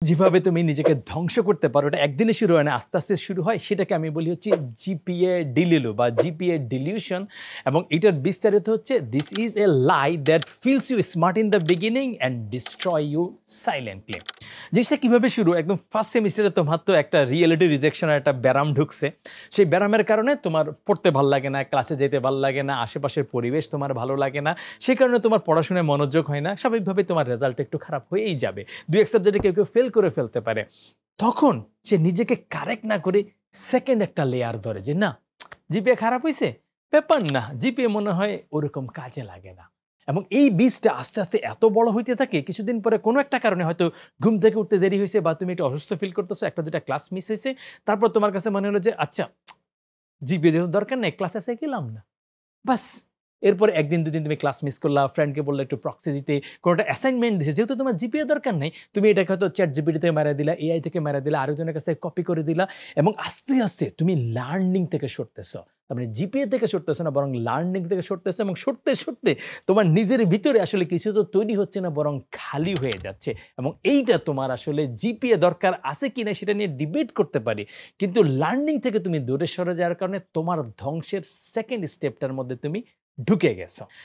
যেভাবে তুমি নিজেকে ধ্বংস করতে পারো এটা একদিনে শুরু হয় না, আস্তে আস্তে শুরু হয়। সেটাকে আমি বলি হচ্ছে জিপিএ ডিলিলু বা জিপিএ ডিলিউশন। এবং এটার বিস্তারিত হচ্ছে this is a lie that fills you smart in the beginning and destroy you silently. জিনিসটা কীভাবে শুরু, একদম ফার্স্ট সেমিস্টারে তোমার তো একটা রিয়েলিটি রিজেকশনের একটা ব্যারাম ঢুকছে। সেই ব্যারামের কারণে তোমার পড়তে ভালো লাগে না, ক্লাসে যেতে ভালো লাগে না, আশেপাশের পরিবেশ তোমার ভালো লাগে না, সেই কারণে তোমার পড়াশোনায় মনোযোগ হয় না, স্বাভাবিকভাবে তোমার রেজাল্ট একটু খারাপ হয়েই যাবে। দু এক সাবজেক্টে কেউ কেউ ফেল করে ফেলতে পারে। তখন সে নিজেকে কারেক্ট না করে সেকেন্ড একটা লেয়ার ধরে যে না, জিপিএ খারাপ হয়েছে, ব্যাপার না, জিপিএ মনে হয় ওরকম কাজে লাগে না। এবং এই বীজটা আস্তে আস্তে এত বড় হইতে থাকে, কিছুদিন পরে কোনো একটা কারণে হয়তো ঘুম থেকে উঠতে দেরি হয়েছে বা তুমি একটু অসুস্থ ফিল করতেছো, একটা দুটা ক্লাস মিস হয়েছে, তারপর তোমার কাছে মনে হলো যে আচ্ছা জিপিএ যেহেতু দরকার নেই, ক্লাসে এসে গেলাম না, বাস। এরপরে একদিন দুদিন তুমি ক্লাস মিস করলা, ফ্রেন্ডকে বললে একটু প্রক্সি দিতে, কোনোটা অ্যাসাইনমেন্ট দিছে, যেহেতু তোমার জিপিএ দরকার নেই, তুমি এটাকে হয়তো চ্যাট জিপিটি থেকে মেরা দিলা, এআই থেকে মেরা দিলা, আরেকজনের কাছ থেকে কপি করে দিলা, এবং আস্তে আস্তে তুমি লার্নিং থেকে সরতেছো। তার মানে জিপিএ থেকে সরতেছো না, বরং লার্নিং থেকে সরতেছো, এবং সরতে সরতে তোমার নিজের ভিতরে আসলে কিছু তো তৈরি হচ্ছে না, বরং খালি হয়ে যাচ্ছে। এবং এইটা তোমার আসলে জিপিএ দরকার আছে কিনা সেটা নিয়ে ডিবেট করতে পারি, কিন্তু লার্নিং থেকে তুমি দূরে সরে যাওয়ার কারণে তোমার ধ্বংসের সেকেন্ড স্টেপটার মধ্যে তুমি ঢুকে গেছো।